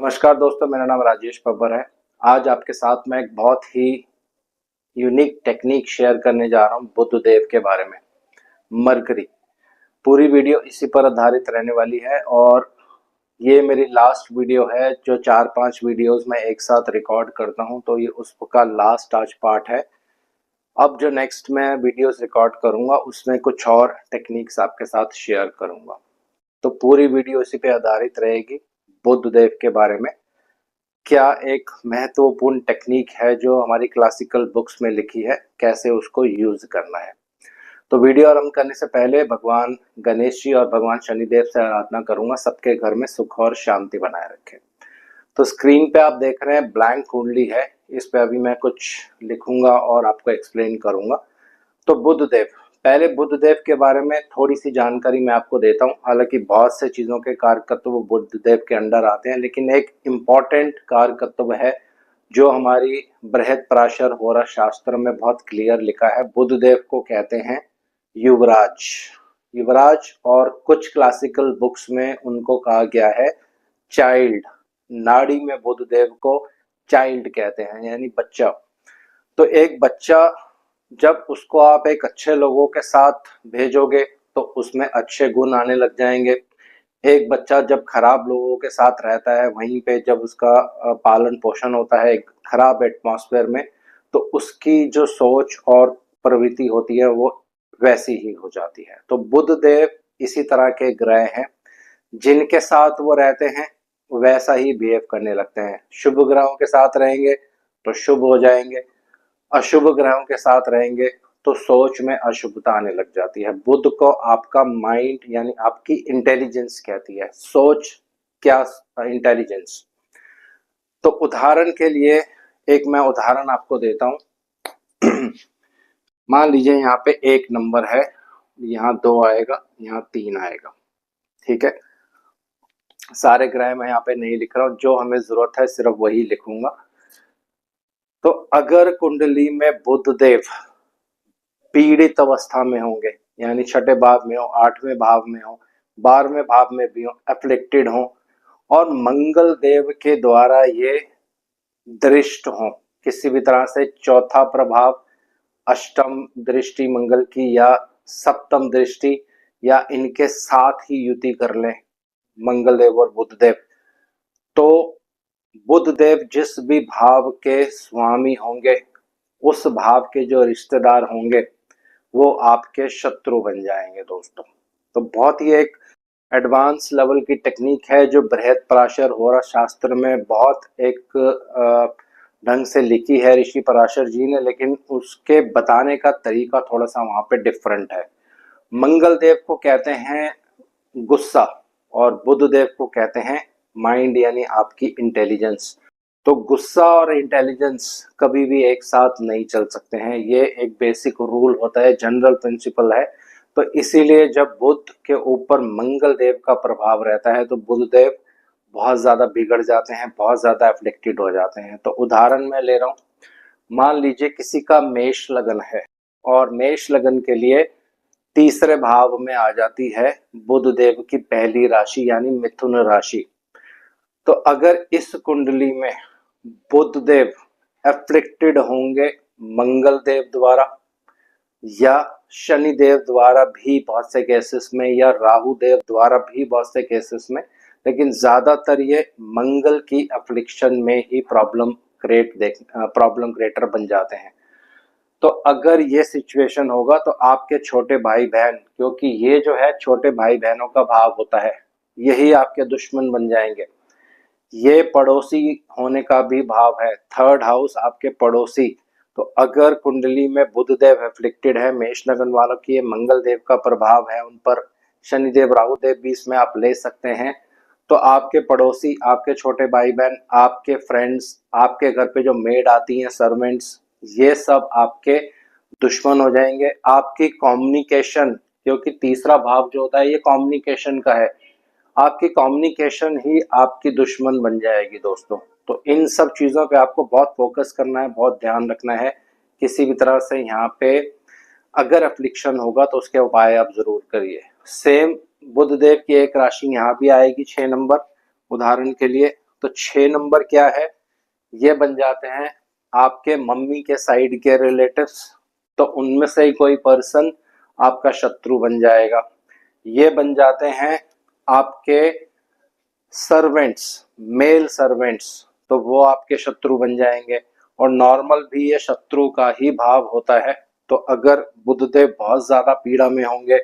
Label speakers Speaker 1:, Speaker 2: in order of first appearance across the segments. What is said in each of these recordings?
Speaker 1: नमस्कार दोस्तों, मेरा नाम राजेश बब्बर है। आज आपके साथ मैं एक बहुत ही यूनिक टेक्निक शेयर करने जा रहा हूँ बुद्ध देव के बारे में। मरकरी पूरी वीडियो इसी पर आधारित रहने वाली है और ये मेरी लास्ट वीडियो है जो 4-5 वीडियोस मैं एक साथ रिकॉर्ड करता हूँ, तो ये उसका लास्ट आज पार्ट है। अब जो नेक्स्ट मैं वीडियोस रिकॉर्ड करूँगा उसमें कुछ और टेक्निक्स आपके साथ शेयर करूँगा, तो पूरी वीडियो इसी पे आधारित रहेगी। बुद्ध देव के बारे में क्या एक महत्वपूर्ण टेक्निक है जो हमारी क्लासिकल बुक्स में लिखी है, कैसे उसको यूज करना है। तो वीडियो आरंभ करने से पहले भगवान गणेश जी और भगवान शनिदेव से आराधना करूंगा, सबके घर में सुख और शांति बनाए रखें। तो स्क्रीन पे आप देख रहे हैं ब्लैंक कुंडली है, इस पे अभी मैं कुछ लिखूंगा और आपको एक्सप्लेन करूंगा। तो बुद्ध देव, पहले बुद्ध देव के बारे में थोड़ी सी जानकारी मैं आपको देता हूँ। हालांकि बहुत से चीज़ों के कार्यकत्व वो बुद्ध देव के अंडर आते हैं, लेकिन एक इम्पॉर्टेंट कार्यकत्व है जो हमारी बृहद पराशर होरा शास्त्र में बहुत क्लियर लिखा है। बुद्ध देव को कहते हैं युवराज। युवराज, और कुछ क्लासिकल बुक्स में उनको कहा गया है चाइल्ड। नाड़ी में बुद्ध देव को चाइल्ड कहते हैं, यानी बच्चा। तो एक बच्चा जब उसको आप एक अच्छे लोगों के साथ भेजोगे तो उसमें अच्छे गुण आने लग जाएंगे। एक बच्चा जब खराब लोगों के साथ रहता है, वहीं पे जब उसका पालन पोषण होता है एक खराब एटमॉस्फेयर में, तो उसकी जो सोच और प्रवृत्ति होती है वो वैसी ही हो जाती है। तो बुद्ध देव इसी तरह के ग्रह हैं, जिनके साथ वो रहते हैं वैसा ही बिहेव करने लगते हैं। शुभ ग्रहों के साथ रहेंगे तो शुभ हो जाएंगे, अशुभ ग्रहों के साथ रहेंगे तो सोच में अशुभता आने लग जाती है। बुध को आपका माइंड यानी आपकी इंटेलिजेंस कहती है। सोच क्या इंटेलिजेंस। तो उदाहरण के लिए एक मैं उदाहरण आपको देता हूं। मान लीजिए यहाँ पे 1 नंबर है, यहाँ 2 आएगा, यहाँ 3 आएगा, ठीक है। सारे ग्रह मैं यहाँ पे नहीं लिख रहा हूँ, जो हमें जरूरत है सिर्फ वही लिखूंगा। तो अगर कुंडली में बुध देव पीड़ित अवस्था में होंगे, यानी छठे भाव में हो, 8वें भाव में हो, 12वें भाव में भी हो, अफ्लिक्टेड हो, और मंगल देव के द्वारा ये दृष्ट हो, किसी भी तरह से चौथा प्रभाव, अष्टम दृष्टि मंगल की या सप्तम दृष्टि, या इनके साथ ही युति कर ले मंगल देव और बुध देव, तो बुध देव जिस भी भाव के स्वामी होंगे उस भाव के जो रिश्तेदार होंगे वो आपके शत्रु बन जाएंगे दोस्तों। तो बहुत ही एक एडवांस लेवल की टेक्निक है जो बृहद पराशर होरा शास्त्र में बहुत एक ढंग से लिखी है ऋषि पराशर जी ने, लेकिन उसके बताने का तरीका थोड़ा सा वहां पे डिफरेंट है। मंगल देव को कहते हैं गुस्सा और बुध देव को कहते हैं माइंड, यानी आपकी इंटेलिजेंस। तो गुस्सा और इंटेलिजेंस कभी भी एक साथ नहीं चल सकते हैं, ये एक बेसिक रूल होता है, जनरल प्रिंसिपल है। तो इसीलिए जब बुध के ऊपर मंगल देव का प्रभाव रहता है तो बुध देव बहुत ज्यादा बिगड़ जाते हैं, बहुत ज्यादा अफेक्टेड हो जाते हैं। तो उदाहरण मैं ले रहा हूँ, मान लीजिए किसी का मेष लगन है और मेष लगन के लिए तीसरे भाव में आ जाती है बुध देव की पहली राशि यानी मिथुन राशि। तो अगर इस कुंडली में बुध देव एफ्लिक्टेड होंगे मंगल देव द्वारा या शनि देव द्वारा भी बहुत से केसेस में, या राहु देव द्वारा भी बहुत से केसेस में, लेकिन ज्यादातर ये मंगल की अफ्लिक्शन में ही प्रॉब्लम क्रिएटर बन जाते हैं। तो अगर ये सिचुएशन होगा तो आपके छोटे भाई बहन, क्योंकि ये जो है छोटे भाई बहनों का भाव होता है, यही आपके दुश्मन बन जाएंगे। ये पड़ोसी होने का भी भाव है, 3rd हाउस आपके पड़ोसी। तो अगर कुंडली में बुध देव एफ्लिक्टेड है, मेष लगन वालों की ये मंगल देव का प्रभाव है उन पर, शनिदेव राहु देव भी इसमें आप ले सकते हैं, तो आपके पड़ोसी, आपके छोटे भाई बहन, आपके फ्रेंड्स, आपके घर पे जो मेड आती हैं, सर्वेंट्स, ये सब आपके दुश्मन हो जाएंगे। आपकी कम्युनिकेशन, क्योंकि तीसरा भाव जो होता है ये कम्युनिकेशन का है, आपकी कम्युनिकेशन ही आपकी दुश्मन बन जाएगी दोस्तों। तो इन सब चीज़ों पे आपको बहुत फोकस करना है, बहुत ध्यान रखना है। किसी भी तरह से यहाँ पे अगर अफ्लिक्शन होगा तो उसके उपाय आप जरूर करिए। सेम बुध देव की एक राशि यहाँ भी आएगी 6 नंबर उदाहरण के लिए, तो 6 नंबर क्या है, ये बन जाते हैं आपके मम्मी के साइड के रिलेटिव्स, तो उनमें से ही कोई पर्सन आपका शत्रु बन जाएगा। ये बन जाते हैं आपके सर्वेंट्स, मेल सर्वेंट्स, तो वो आपके शत्रु बन जाएंगे। और नॉर्मल भी ये शत्रु का ही भाव होता है। तो अगर बुधदेव बहुत ज्यादा पीड़ा में होंगे,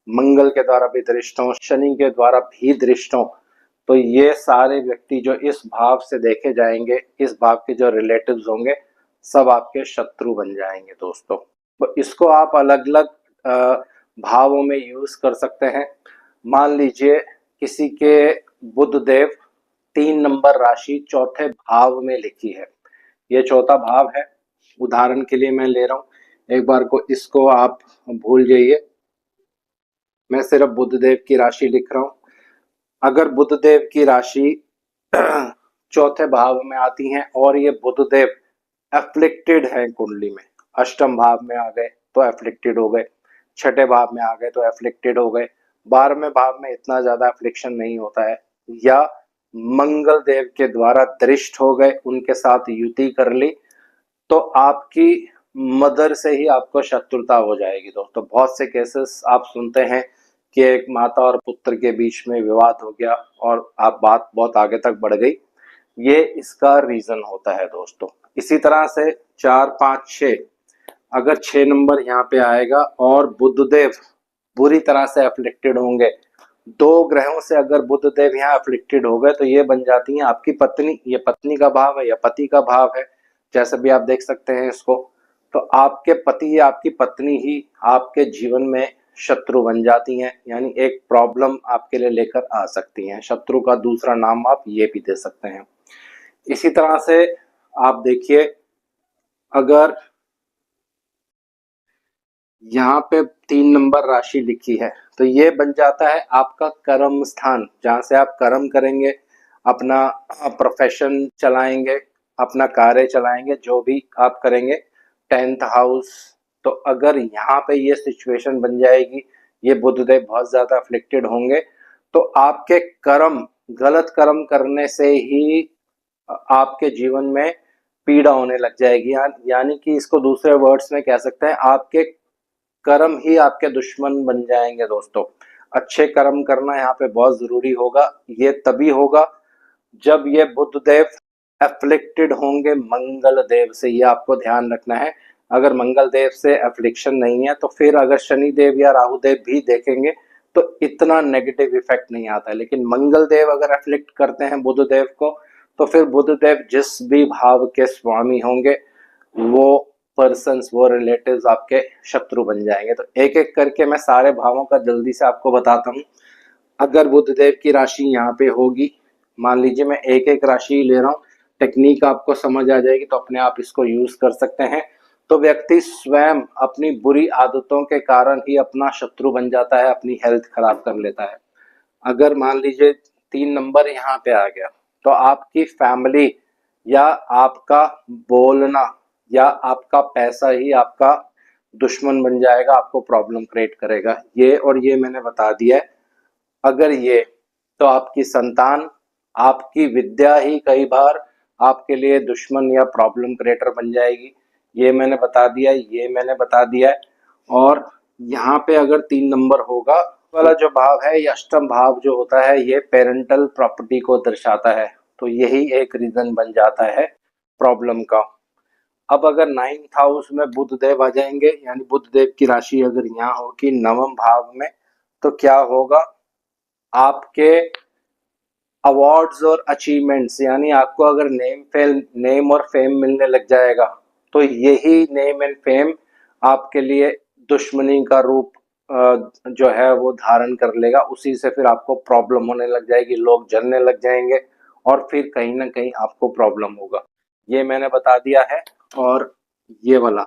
Speaker 1: मंगल के द्वारा भी दृष्ट हों, शनि के द्वारा भी दृष्ट हों, तो ये सारे व्यक्ति जो इस भाव से देखे जाएंगे, इस भाव के जो रिलेटिव्स होंगे, सब आपके शत्रु बन जाएंगे दोस्तों। तो इसको आप अलग अलग भावों में यूज कर सकते हैं। मान लीजिए किसी के बुधदेव 3 नंबर राशि चौथे भाव में लिखी है, ये चौथा भाव है, उदाहरण के लिए मैं ले रहा हूं, एक बार को इसको आप भूल जाइए, मैं सिर्फ बुधदेव की राशि लिख रहा हूं। अगर बुधदेव की राशि चौथे भाव में आती है और ये बुधदेव एफ्लिक्टेड है कुंडली में, अष्टम भाव में आ गए तो एफ्लिक्टेड हो गए, छठे भाव में आ गए तो एफ्लिक्टेड हो गए, 12वें भाव में इतना ज्यादा एफ्लिक्शन नहीं होता है, या मंगल देव के द्वारा दृष्ट हो गए, उनके साथ युति कर ली, तो आपकी मदर से ही आपको शत्रुता हो जाएगी दोस्तों। बहुत से केसेस आप सुनते हैं कि एक माता और पुत्र के बीच में विवाद हो गया और आप बात बहुत आगे तक बढ़ गई, ये इसका रीजन होता है दोस्तों। इसी तरह से 4, 5, 6, अगर 6 नंबर यहाँ पे आएगा और बुधदेव बुरी तरह से अफ्लिक्टेड होंगे, 2 ग्रहों से अगर बुधदेव यहाँ अफ्लिक्टेड हो गए, तो ये बन जाती है आपकी पत्नी, ये पत्नी का भाव है या पति का भाव है, जैसे भी आप देख सकते हैं इसको। तो आपके पति या आपकी पत्नी ही आपके जीवन में शत्रु बन जाती हैं, यानी एक प्रॉब्लम आपके लिए लेकर आ सकती हैं। शत्रु का दूसरा नाम आप ये भी दे सकते हैं। इसी तरह से आप देखिए, अगर यहाँ पे 3 नंबर राशि लिखी है, तो ये बन जाता है आपका कर्म स्थान, जहाँ से आप कर्म करेंगे, अपना प्रोफेशन चलाएंगे, अपना कार्य चलाएंगे, जो भी आप करेंगे, 10th हाउस। तो अगर यहाँ पे ये सिचुएशन बन जाएगी, ये बुधदेव बहुत ज्यादा अफ्लिक्टेड होंगे, तो आपके कर्म, गलत कर्म करने से ही आपके जीवन में पीड़ा होने लग जाएगी। यानी कि इसको दूसरे वर्ड्स में कह सकते हैं, आपके कर्म ही आपके दुश्मन बन जाएंगे दोस्तों। अच्छे कर्म करना यहाँ पे बहुत जरूरी होगा। ये तभी होगा जब ये बुधदेव एफ्लिक्टेड होंगे मंगल देव से, ये आपको ध्यान रखना है। अगर मंगल देव से एफ्लिक्शन नहीं है, तो फिर अगर शनि देव या राहु देव भी देखेंगे तो इतना नेगेटिव इफेक्ट नहीं आता है। लेकिन मंगल देव अगर एफ्लिक्ट करते हैं बुध देव को, तो फिर बुध देव जिस भी भाव के स्वामी होंगे, वो पर्सन्स, वो रिलेटिव्स आपके शत्रु बन जाएंगे। तो एक एक करके मैं सारे भावों का जल्दी से आपको बताता हूँ। अगर बुध देव की राशि यहाँ पे होगी, मान लीजिए मैं एक एक राशि ले रहा हूँ, टेक्निक आपको समझ आ जाएगी तो अपने आप इसको यूज कर सकते हैं। तो व्यक्ति स्वयं अपनी बुरी आदतों के कारण ही अपना शत्रु बन जाता है, अपनी हेल्थ खराब कर लेता है। अगर मान लीजिए 3 नंबर यहाँ पे आ गया, तो आपकी फैमिली या आपका बोलना या आपका पैसा ही आपका दुश्मन बन जाएगा, आपको प्रॉब्लम क्रिएट करेगा। ये और ये मैंने बता दिया है। अगर ये, तो आपकी संतान, आपकी विद्या ही कई बार आपके लिए दुश्मन या प्रॉब्लम क्रिएटर बन जाएगी। ये मैंने बता दिया, ये मैंने बता दिया है। और यहाँ पे अगर 3 नंबर होगा, वाला जो भाव है, ये अष्टम भाव जो होता है, ये पेरेंटल प्रॉपर्टी को दर्शाता है। तो यही एक रीजन बन जाता है प्रॉब्लम का। अब अगर 9th हाउस में बुध देव आ जाएंगे, यानी बुध देव की राशि अगर यहाँ होगी 9वें भाव में, तो क्या होगा, आपके अवार्ड्स और अचीवमेंट्स, यानी आपको अगर नेम और फेम मिलने लग जाएगा, तो यही नेम एंड फेम आपके लिए दुश्मनी का रूप जो है वो धारण कर लेगा। उसी से फिर आपको प्रॉब्लम होने लग जाएगी, लोग जलने लग जाएंगे और फिर कहीं ना कहीं आपको प्रॉब्लम होगा। ये मैंने बता दिया है। और ये वाला,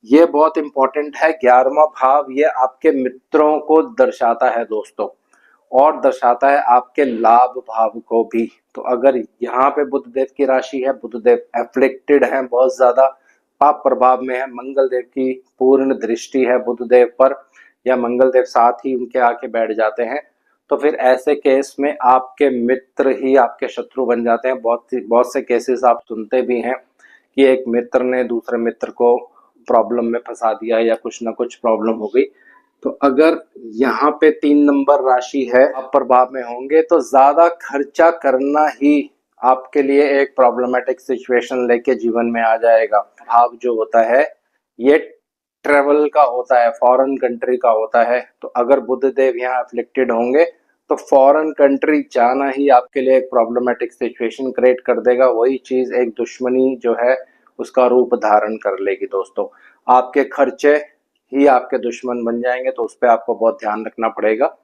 Speaker 1: ये बहुत इंपॉर्टेंट है। 11वां भाव ये आपके मित्रों को दर्शाता है दोस्तों, और दर्शाता है आपके लाभ भाव को भी। तो अगर यहाँ पे बुध देव की राशि है, बुध देव एफ्लिक्टेड है, बहुत ज्यादा पाप प्रभाव में है, मंगल देव की पूर्ण दृष्टि है बुध देव पर, या मंगल देव साथ ही उनके आके बैठ जाते हैं, तो फिर ऐसे केस में आपके मित्र ही आपके शत्रु बन जाते हैं। बहुत से केसेस आप सुनते भी हैं कि एक मित्र ने दूसरे मित्र को प्रॉब्लम में फंसा दिया या कुछ ना कुछ प्रॉब्लम हो गई। तो अगर यहाँ पे 3 नंबर राशि है, आप प्रभाव में होंगे तो ज्यादा खर्चा करना ही आपके लिए एक प्रॉब्लमेटिक सिचुएशन लेके जीवन में आ जाएगा। भाव जो होता है ये ट्रेवल का होता है, फॉरेन कंट्री का होता है। तो अगर बुध देव यहाँ अफ्लिक्टेड होंगे तो फॉरेन कंट्री जाना ही आपके लिए एक प्रॉब्लमेटिक सिचुएशन क्रिएट कर देगा। वही चीज एक दुश्मनी जो है उसका रूप धारण कर लेगी दोस्तों। आपके खर्चे ही आपके दुश्मन बन जाएंगे, तो उस पर आपको बहुत ध्यान रखना पड़ेगा।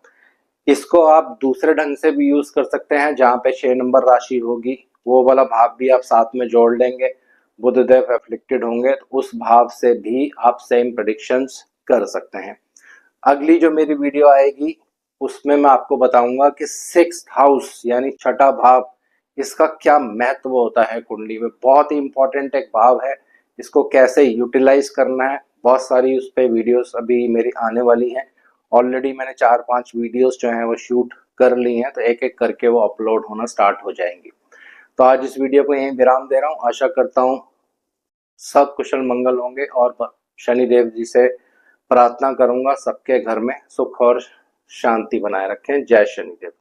Speaker 1: इसको आप दूसरे ढंग से भी यूज कर सकते हैं, जहाँ पे 6 नंबर राशि होगी वो वाला भाव भी आप साथ में जोड़ लेंगे। बुधदेव एफ्लिक्टेड होंगे तो उस भाव से भी आप सेम प्रेडिक्शंस कर सकते हैं। अगली जो मेरी वीडियो आएगी उसमें मैं आपको बताऊंगा कि 6th हाउस यानी छठा भाव, इसका क्या महत्व होता है कुंडली में। बहुत ही इंपॉर्टेंट एक भाव है, इसको कैसे यूटिलाइज करना है। बहुत सारी उस पर वीडियोस अभी मेरी आने वाली हैं। ऑलरेडी मैंने 4-5 वीडियोस जो हैं वो शूट कर ली हैं, तो एक एक करके वो अपलोड होना स्टार्ट हो जाएंगी। तो आज इस वीडियो को यहीं विराम दे रहा हूँ। आशा करता हूँ सब कुशल मंगल होंगे और शनिदेव जी से प्रार्थना करूंगा सबके घर में सुख और शांति बनाए रखें। जय शनिदेव।